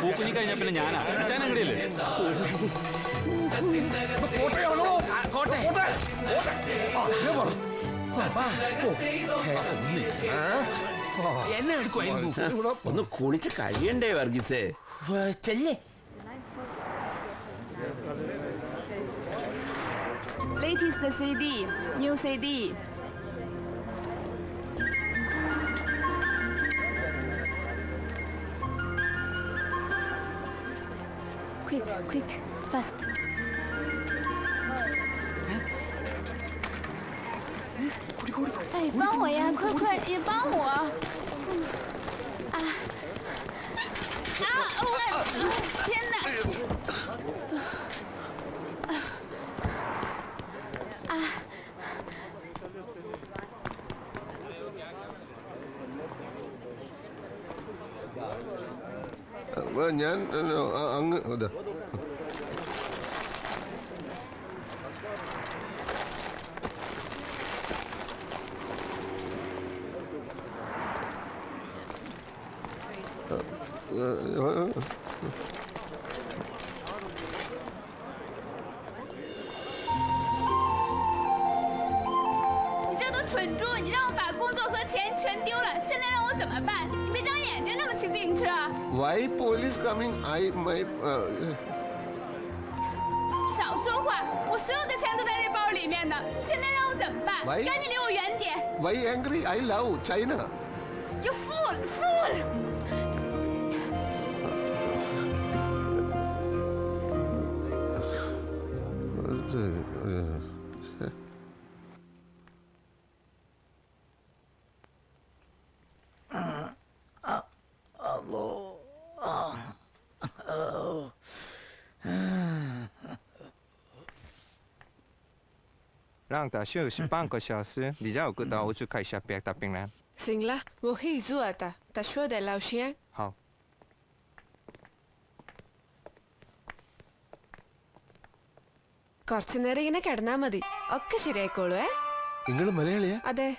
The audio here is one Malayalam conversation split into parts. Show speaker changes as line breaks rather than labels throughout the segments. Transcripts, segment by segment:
പൂക്കുഞ്ഞി കഴിഞ്ഞ പിന്നെ ഞാനാ അച്ഛൻ എങ്ങനെയല്ലേ
എന്നെ എടുക്കുവായിരുന്നു ഒന്ന് കുളിച്ച് കഴിയണ്ടേ വർഗീസേ ചെല്ലേ.
Latest CD, new CD. Quick, quick, fast.哎，帮我呀，快快，也帮我！啊啊！我天哪！啊！ഞാൻ
അങ്ങ് അതെ
你这个蠢猪！你让我把工作和钱全丢了，现在让我怎么办？你别长眼睛，这么骑自行车。
Why police coming? I my
少说话！我所有的钱都在这包里面呢，现在让我怎么办？赶紧离我远点
Why angry? I love China.
You fool, fool!
让他休息半个小时，你让我跟到我去看一下别的病人。
行了，我可以做的。他说的老先。
好。
കുറച്ചു നേരം ഇങ്ങനെ കിടന്നാ മതി ഒക്കെ ശരിയായിക്കോളൂ.
നിങ്ങൾ മലയാളിയാ?
അതെ.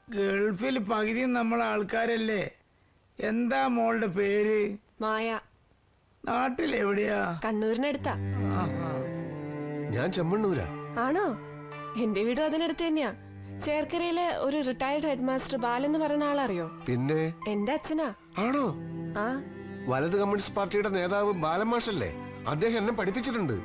ഗൾഫിൽ പകുതി നമ്മളെ ആൾക്കാരല്ലേ. എന്താ മോളുടെ പേര്?
മായ.
നാട്ടിലെവിടെയാ?
കണ്ണൂരിനടുത്താ.
ഞാൻ ചെമ്മണ്ണൂരാ.
ആണോ? എന്റെ വീടും അതിനടുത്ത് തന്നെയാ. ചേർക്കരയിലെ ഒരു റിട്ടയർഡ് ഹെഡ് മാസ്റ്റർ ബാലെന്ന് പറയുന്ന ആളറിയോ?
പിന്നെ
എന്റെ അച്ഛനാ.
ആണോ?
ആ
വലത് കമ്മ്യൂണിസ്റ്റ് പാർട്ടിയുടെ നേതാവ് ബാലമാഷല്ലേ? അദ്ദേഹം എന്നെ പഠിപ്പിച്ചിട്ടുണ്ട്.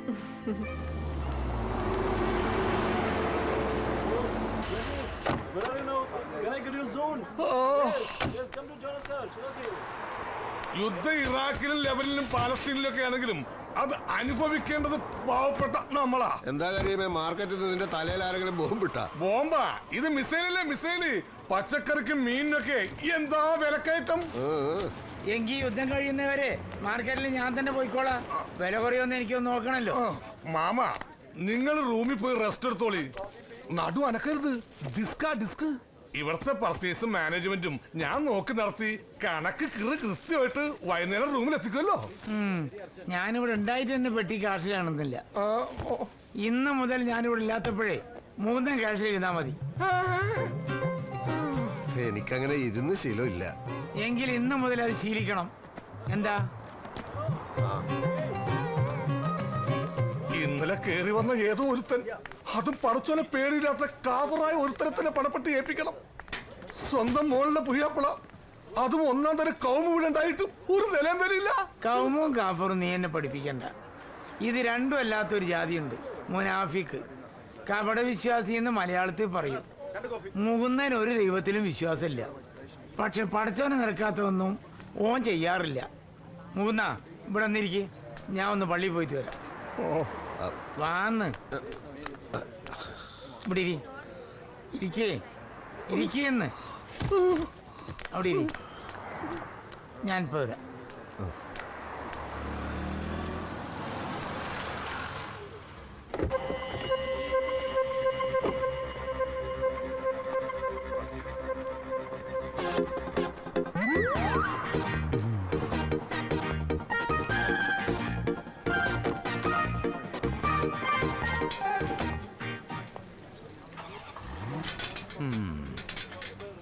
യുദ്ധം ഇറാഖിലും ലെബനിലും പാലസ്തീനിലും ഒക്കെ ആണെങ്കിലും അത് അനുഭവിക്കേണ്ടത് പാവപ്പെട്ട നമ്മളാ.
എന്താ കാര്യമേ മാർക്കറ്റിൽ നിന്റെ തലയിൽ ആരെങ്കിലും ബോംബിട്ടാ?
ബോംബാ? ഇത് മിസൈലല്ലേ മിസൈല്. പച്ചക്കറിക്കും മീനിനൊക്കെ എന്താ വിലക്കയറ്റം.
എങ്കിൽ യുദ്ധം കഴിയുന്നവരെ മാർക്കറ്റിൽ ഞാൻ തന്നെ പോയിക്കോളാം. വില കുറയൊന്നും എനിക്കൊന്ന് നോക്കണല്ലോ.
മാമ നിങ്ങൾ റൂമിൽ പോയി റെസ്റ്റ് എടുത്തോളി. നടു അനക്കരുത്. ഡിസ്കാ ഡിസ്ക്. ഇവിടുത്തെ പർച്ചേസും മാനേജ്മെന്റും ഞാൻ നോക്കി നടത്തി കണക്ക് കൃത്യമായിട്ട് വൈകുന്നേരം റൂമിൽ എത്തിക്കുമല്ലോ.
ഞാനിവിടെ ഉണ്ടായിട്ട് തന്നെ പെട്ടി കാശ് കാണുന്നില്ല. ഇന്ന് മുതൽ ഞാനിവിടെ ഇല്ലാത്തപ്പോഴേ മൂന്നും കാശ് ഇരുന്നാ മതി.
എനിക്കങ്ങനെ ഇരുന്ന് ശീലമില്ല.
എങ്കിൽ ഇന്ന് മുതൽ അത് ശീലിക്കണം. എന്താ?
ഇന്നലെ കേറി വന്ന ഏതോ ഒരുത്തൻ, അതും പടച്ചോനെ പേടിയില്ലാത്ത കാവറായ ഒരുത്തരത്തിനെ പണപ്പെട്ട് ഏൽപ്പിക്കണം. സ്വന്തം മോളിലെ പുയ്യാപ്പിള, അതും ഒന്നാം തരം കൗമ വീടുണ്ടായിട്ടും ഒരു നിലം വരില്ല.
കൗമും കാഫറും നീ എന്നെ പഠിപ്പിക്കണ്ട. ഇത് രണ്ടും അല്ലാത്തൊരു ജാതിയുണ്ട്, മുനാഫിക്ക്. കപട വിശ്വാസി എന്ന് മലയാളത്തിൽ പറയും. മുകുന്ദൻ ഒരു ദൈവത്തിലും വിശ്വാസമില്ല. പക്ഷെ പടച്ചോനെ നിരക്കാത്തതൊന്നും ഓൻ ചെയ്യാറില്ല. മുകുന്ന ഇവിടെ വന്നിരിക്കെ, ഞാൻ ഒന്ന് പള്ളിയിൽ പോയിട്ട് വരാം. വാന്ന് ഇവിടെ ഇരിക്കേ ഇരിക്കേന്ന് അവിടെ ഇരി. ഞാനിപ്പോ വരാം.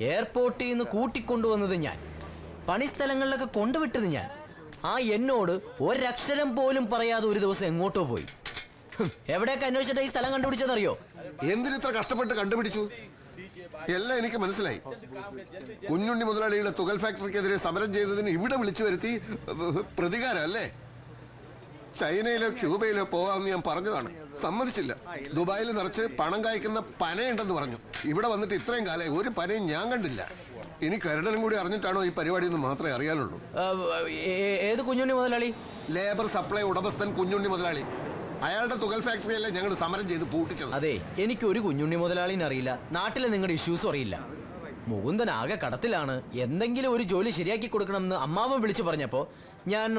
എയർപോർട്ടിൽ നിന്ന് കൂട്ടിക്കൊണ്ടുവന്നത് ഞാൻ, പണിസ്ഥലങ്ങളിലൊക്കെ കൊണ്ടുവിട്ടത് ഞാൻ. ആ എന്നോട് ഒരക്ഷരം പോലും പറയാതെ ഒരു ദിവസം എങ്ങോട്ടോ പോയി. എവിടെയൊക്കെ അന്വേഷിച്ചിട്ട് ഈ സ്ഥലം കണ്ടുപിടിച്ചതറിയോ?
എന്തിനിത്ര കഷ്ടപ്പെട്ട് കണ്ടുപിടിച്ചു? എല്ലാം എനിക്ക് മനസ്സിലായി. കുഞ്ഞുണ്ണി മുതലാളിയുടെ തുകൽ ഫാക്ടറിക്കെതിരെ സമരം ചെയ്തതിന് ഇവിടെ വിളിച്ചു വരുത്തി പ്രതികാരം അല്ലേ? ചൈനയിലോ ക്യൂബയിലോ പോവാമെന്ന് ഞാൻ പറഞ്ഞതാണ്, സമ്മതിച്ചില്ല. ദുബായിൽ നിറച്ച് പണം കായ്ക്കുന്ന പനയുണ്ടെന്ന് പറഞ്ഞു. ഇവിടെ വന്നിട്ട് ഇത്രയും കാലം ഒരു പനയും ഞാൻ കണ്ടില്ല. ഇനി കരുടനും കൂടി അറിഞ്ഞിട്ടാണോ ഈ പരിപാടി എന്ന് മാത്രമേ അറിയാനുള്ളൂ.
ഏത് കുഞ്ഞുണ്ണി മുതലാളി?
ലേബർ സപ്ലൈ ഉടമസ്ഥൻ കുഞ്ഞുണ്ണി മുതലാളി. അയാളുടെ തുകൽ ഫാക്ടറിയല്ലേ ഞങ്ങൾ സമരം ചെയ്ത് പൂട്ടിച്ചത്.
അതെ, എനിക്കൊരു കുഞ്ഞുണ്ണി മുതലാളിനെ അറിയില്ല, നാട്ടിലെ നിങ്ങളുടെ ഇഷ്യൂസും അറിയില്ല. മുകുന്ദൻ ആകെ കടത്തിലാണ്. എന്തെങ്കിലും ഒരു ജോലി ശരിയാക്കി കൊടുക്കണമെന്ന് അമ്മാവൻ വിളിച്ചു പറഞ്ഞപ്പോ ഞാൻ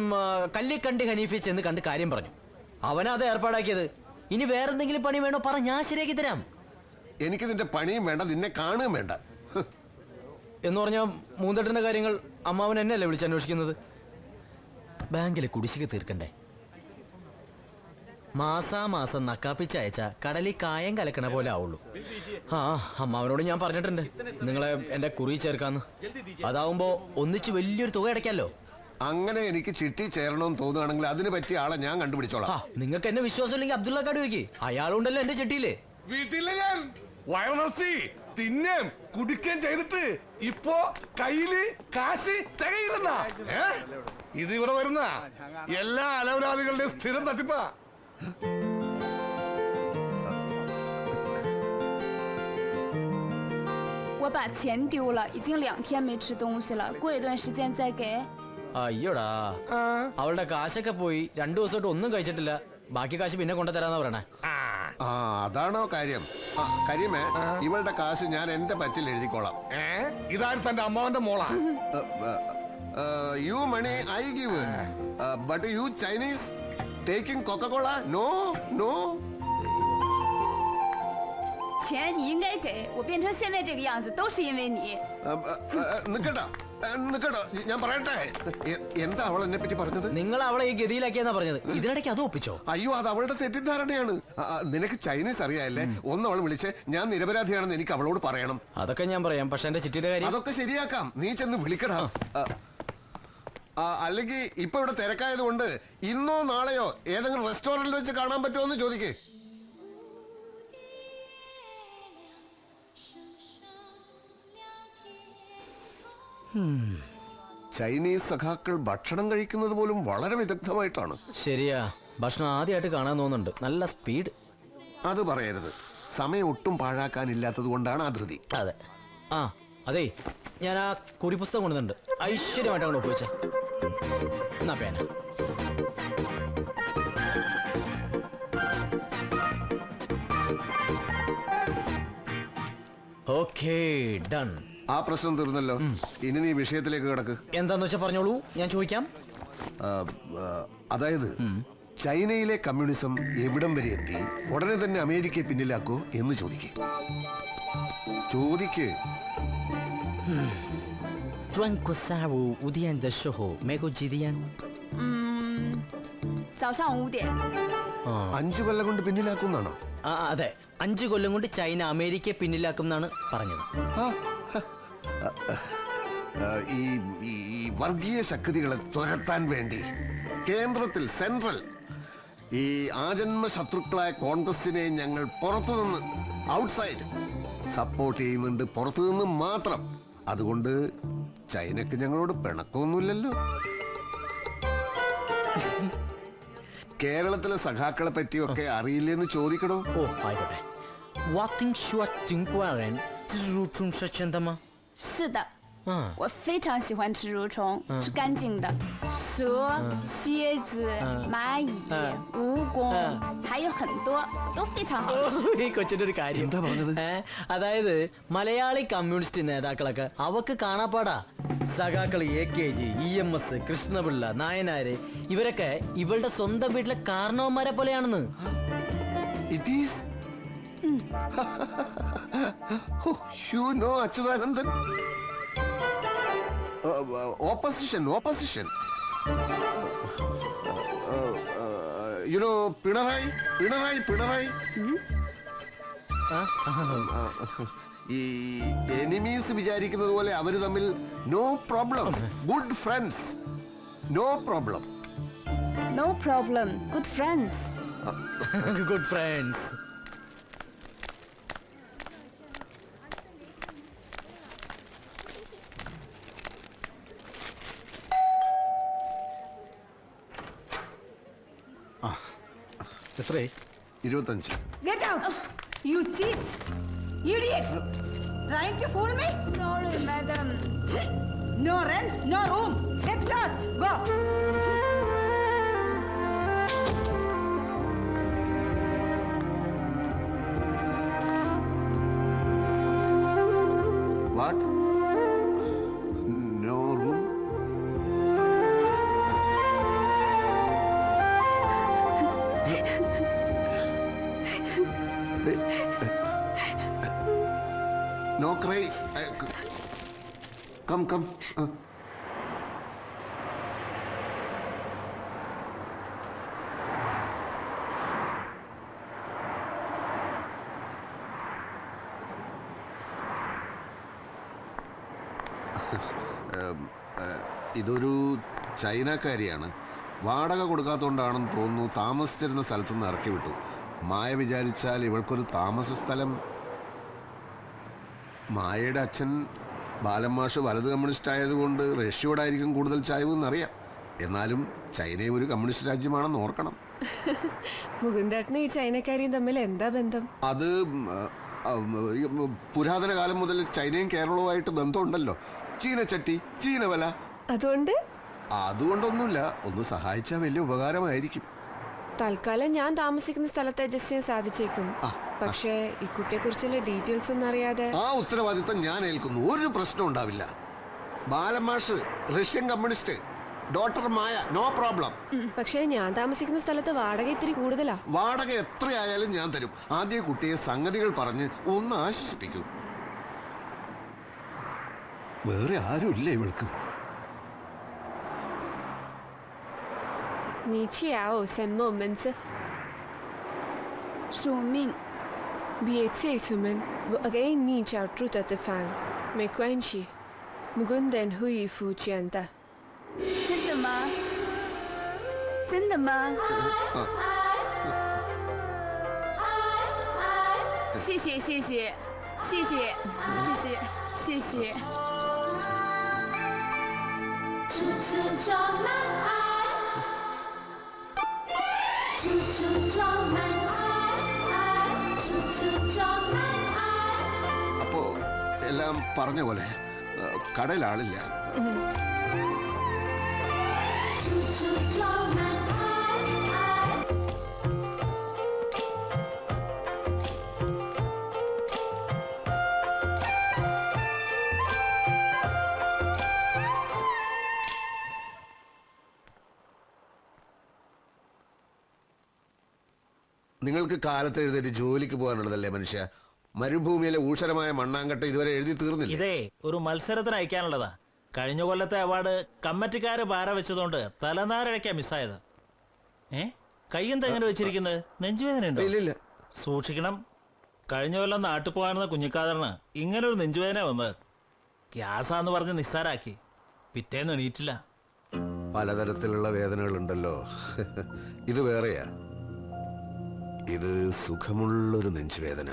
കല്ലിക്കണ്ടി ഹനീഫി ചെന്ന് കണ്ട് കാര്യം പറഞ്ഞു. അവനത് ഏർപ്പാടാക്കിയത്. ഇനി വേറെന്തെങ്കിലും പണി വേണോ പറ, ഞാൻ ശരിയാക്കി തരാം.
എനിക്ക് നിന്റെ പണിയും വേണ്ട, നിന്നെ കാണുകയും വേണ്ട.
എന്ന് പറഞ്ഞാൽ മൂന്തട്ടിന്റെ കാര്യങ്ങൾ അമ്മാവൻ എന്നെയല്ലേ വിളിച്ചന്വേഷിക്കുന്നത്? ബാങ്കിലെ കുടിശ്ശിക തീർക്കണ്ടേ? മാസാമാസം നക്കാപ്പിച്ചയച്ച കടലിൽ കായം കലക്കണ പോലെ ആവുള്ളൂ. ആ, അമ്മാവനോട് ഞാൻ പറഞ്ഞിട്ടുണ്ട് നിങ്ങളെ എന്റെ കുറി ചേർക്കാന്ന്. അതാവുമ്പോ ഒന്നിച്ച് വലിയൊരു തുക അടയ്ക്കാലോ.
അങ്ങനെ എനിക്ക് ചിട്ടി ചേരണമെന്ന് തോന്നുകയാണെങ്കിൽ അതിന് പറ്റിയ ആളെ ഞാൻ കണ്ടുപിടിച്ചോളാം.
നിങ്ങൾക്ക് എന്നെ വിശ്വാസമില്ലെങ്കിൽ അബ്ദുള്ള കാട് വയ്ക്ക്, അയാളുണ്ടല്ലോ എന്റെ ചിട്ടിയില്.
വീട്ടിലെ ഞാൻ വയറർച്ചി തിന്നേം കുടിക്കുകയും ചെയ്തിട്ട് ഇപ്പോ കയ്യില് കാശ് തികയില്ലെന്ന. ഇത് ഇവിടെ വരുന്ന എല്ലാ അലവലാദികളുടെയും സ്ഥിരം തട്ടിപ്പാ.
我把钱丢了，已经2天没吃东西了，过一段时间再给。
അയ്യോടാ, അവളുടെ കാശൊക്കെ പോയി. 2 ദിവസമായിട്ട് ഒന്നും കഴിച്ചിട്ടില്ല. ബാക്കി കാശ് പിന്നെ കൊണ്ടുതരാന്നാ പറയണേ.
ആ, അതാണോ കാര്യം? കരിമേ, ഇവളുടെ കാശ് ഞാൻ എന്റെ പറ്റിൽ എഴുതിക്കോളാം.
ഇതാരും തന്റെ അമ്മാവന്റെ മോളാ.
You money I give, but you Chinese taking Coca Cola? No no.
钱你应该给我，变成现在这个样子都是因为你。
നിക്കട്ടോ നിക്കട്ടോ, ഞാൻ പറയട്ടെ. എന്താ അവൾ എന്നെ പറ്റി പറഞ്ഞത്?
നിങ്ങൾ അവളെ ഈ ഗതിയിലാക്കിയെന്നാ പറഞ്ഞത്. ഇതിനിടയ്ക്ക് അത് ഒപ്പിച്ചോ?
അയ്യോ, അത് അവളുടെ തെറ്റിദ്ധാരണയാണ്. നിനക്ക് ചൈനീസ് അറിയാല്ലേ? ഒന്ന് അവൾ വിളിച്ച് ഞാൻ നിരപരാധിയാണെന്ന് എനിക്ക് അവളോട് പറയണം.
അതൊക്കെ ഞാൻ പറയാം, പക്ഷെ എന്റെ ചിട്ടിയുടെ കാര്യം
അതൊക്കെ ശരിയാക്കാം. നീ ചെന്ന് വിളിക്കടാ. അല്ലെങ്കിൽ ഇപ്പൊ ഇവിടെ തിരക്കായത് കൊണ്ട് ഇന്നോ നാളെയോ ഏതെങ്കിലും റെസ്റ്റോറന്റിൽ വെച്ച് കാണാൻ പറ്റുമോ എന്ന് ചോദിക്കേ. ചൈനീസ് സഖാക്കൾ ഭക്ഷണം കഴിക്കുന്നത് പോലും വളരെ വിദഗ്ധമായിട്ടാണ്.
ശരിയാ, ഭക്ഷണം ആദ്യമായിട്ട് കാണാൻ തോന്നുന്നുണ്ട്. നല്ല സ്പീഡ്.
അത് പറയരുത്. സമയം ഒട്ടും പാഴാക്കാനില്ലാത്തത് കൊണ്ടാണ് ആ ധൃതി.
അതെ. ആ അതെ, ഞാൻ ആ കുറി പുസ്തകം കൊണ്ടുവന്നുണ്ട്. ഐശ്വര്യമായിട്ട് അങ്ങോട്ട് ഒപ്പിച്ച എന്നാ പേന. Okay, done.
ആ പ്രശ്നം തീർന്നല്ലോ. ഇനി നീ വിഷയത്തിലേക്ക് കിടക്ക്.
എന്താന്ന് വെച്ചാ പറഞ്ഞോളൂ, ഞാൻ ചോദിക്കാം.
അതായത് ചൈനയിലെ കമ്മ്യൂണിസം എവിടം വരെ എത്തി, ഉടനെ തന്നെ അമേരിക്കയെ പിന്നിലാക്കോ എന്ന് ചോദിക്കേ. ചോദിക്ക്.
专国下午5点的时候，美国几点？
早上5点。
5 കൊല്ലം കൊണ്ട് പിന്നിലാക്കുന്നാണോ?
ആ അതെ, 5 കൊല്ലം കൊണ്ട് ചൈന അമേരിക്കയെ പിന്നിലാക്കും എന്നാണ് പറഞ്ഞത്.
ഈ വർഗീയ ശക്തികളെ തുരത്താൻ വേണ്ടി കേന്ദ്രത്തിൽ സെൻട്രൽ ഈ ആജന്മ ശത്രുക്കളായ കോൺഗ്രസിനെ ഞങ്ങൾ പുറത്തുനിന്ന് ഔട്ട്സൈഡ് സപ്പോർട്ട് ചെയ്യുന്നുണ്ട്, പുറത്തുനിന്ന് മാത്രം. അതുകൊണ്ട് ചൈനക്ക് ഞങ്ങളോട് പിണക്കമൊന്നുമില്ലല്ലോ. കേരളത്തിലെ സഖാക്കളെ പറ്റിയൊക്കെ അറിയില്ലെന്ന് ചോദിക്കണോ?
ഓ ആയിക്കോട്ടെ. 我听说中国人吃蠕虫是真的吗？
是的。我非常喜欢吃蠕虫，是干净的。蛇、蝎子、蚂蚁、蜈蚣，还有很多都非常好吃。
ഈ കൊച്ചിന്റെ ഒരു കാര്യം
എന്താ പറഞ്ഞത്?
അതായത് മലയാളി കമ്മ്യൂണിസ്റ്റ് നേതാക്കളൊക്കെ അവക്ക് കാണാപ്പാടാ. സഖാക്കൾ AKG, EMS, കൃഷ്ണപിള്ള, നായനാര് ഇവരൊക്കെ ഇവളുടെ സ്വന്തം വീട്ടിലെ കാരണവന്മാരെ പോലെയാണെന്ന്.
It is. You know Achuthanandan. Opposition. You know Pinarayi. ഈ എനിമീസ് വിചാരിക്കുന്നത് പോലെ അവര് തമ്മിൽ no problem. Good friends. No problem.
No problem. Good friends.
Good friends.
എത്രയായി? 25.
Get out! You cheat! Idiot! Trying to fool me?
Sorry, madam.
No rent, no room. Get lost. Go.
What? No room? No cry. Come. ഇതൊരു ചൈനക്കാരിയാണ്. വാടക കൊടുക്കാത്തതുകൊണ്ടാണെന്ന് തോന്നുന്നു താമസിച്ചിരുന്ന സ്ഥലത്തു നിന്ന് ഇറക്കി വിട്ടു. മായ വിചാരിച്ചാൽ ഇവൾക്കൊരു താമസ സ്ഥലം. മായയുടെ അച്ഛൻ ബാലന്മാഷ് വലത് കമ്മ്യൂണിസ്റ്റ് ആയതുകൊണ്ട് റഷ്യയോടായിരിക്കും കൂടുതൽ ചായ്വ് എന്നറിയാം. എന്നാലും ചൈനയും ഒരു കമ്മ്യൂണിസ്റ്റ് രാജ്യമാണെന്ന് ഓർക്കണം.
മുകുന്ദേട്ടനും ഈ ചൈനക്കാരിയും തമ്മിൽ എന്താ ബന്ധം?
അത് പുരാതന കാലം മുതൽ ചൈനയും കേരളവുമായിട്ട് ബന്ധമുണ്ടല്ലോ. ചീനച്ചട്ടി, ചീനവല. അതുകൊണ്ടൊന്നുമില്ല. ഒന്ന് സഹായിച്ചാൽ വലിയ ഉപകാരമായിരിക്കും.
തൽക്കാലം ഞാൻ താമസിക്കുന്ന സ്ഥലത്ത് അഡ്ജസ്റ്റ് ചെയ്യാൻ സാധിച്ചേക്കും. പക്ഷേ ഈ കുട്ടിയെ കുറിച്ചുള്ള ഡീറ്റെയിൽസ് ഒന്നും അറിയാതെ.
ആ ഉത്തരവാദിത്തം ഞാൻ ഏൽക്കുന്നു. ഒരു പ്രശ്നം ഉണ്ടാവില്ല. ബാലമാഷ് റഷ്യൻ കമ്മ്യൂണിസ്റ്റ്, ഡോക്ടർ മായ, നോ പ്രോബ്ലം.
പക്ഷേ ഞാൻ താമസിക്കുന്ന സ്ഥലത്ത് വാടക ഇത്തിരി കൂടുതലാ.
വാടക എത്രയായാലും ഞാൻ തരും. ആദ്യ കുട്ടിയെ സംഗതികൾ പറഞ്ഞ് ഒന്ന് ആശ്വസിപ്പിക്കൂ. വേറെ ആരുമില്ല ഇവൾക്ക്.
你去啊，什么名字？
署名。
别催出门，我给你找住的地方，没关系。木棍灯会付钱的。
真的吗？真的吗？谢谢谢谢谢谢谢谢谢谢。处处装满爱。处处装满爱，处处装满爱。
അപ്പോ എല്ലാം പറഞ്ഞ പോലെ കടയിൽ ആളില്ല.
处处装满爱。
നിങ്ങൾക്ക് കാലത്ത് എഴുന്നേറ്റ് ജോലിക്ക് പോകാനുള്ളതല്ലേ മനുഷ്യ? മരുഭൂമിയിലെ ഊഷരമായ മണ്ണാങ്കട്ട ഇതുവരെ എഴുതി തീർന്നില്ല.
ഇതേ ഒരു മത്സരത്തിന് അയക്കാനുള്ളതാ. കഴിഞ്ഞ കൊല്ലത്തെ അവാർഡ് കമ്മിറ്റിക്കാര് പാര വെച്ചതുകൊണ്ട് തലനാരഴയ്ക്കാ മിസ്സായത്. കയ്യെന്താ എങ്ങനെ വെച്ചിരിക്കുന്നത്? നെഞ്ചുവേദന ഉണ്ടോ?
ഇല്ല.
സൂക്ഷിക്കണം. കഴിഞ്ഞ കൊല്ലം നാട്ടിൽ പോകാനെന്ന കുഞ്ഞിക്കാതറിന് ഇങ്ങനൊരു നെഞ്ചുവേദന വന്നത്. ഗ്യാസാന്ന് പറഞ്ഞ് നിസ്സാരാക്കി. പിറ്റേന്ന് എണീറ്റില്ല.
പലതരത്തിലുള്ള വേദനകളുണ്ടല്ലോ. ഇത് വേറെയാ. ഇത് സുഖമുള്ളൊരു നെഞ്ചുവേദന.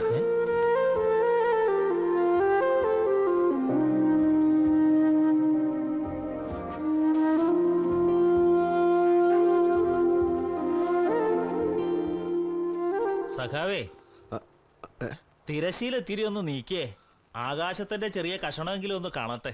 സഖാവേ, തിരശീല തിരി ഒന്ന് നീക്കിയേ. ആകാശത്തിന്റെ ചെറിയ കഷണമെങ്കിലും ഒന്ന് കാണട്ടെ.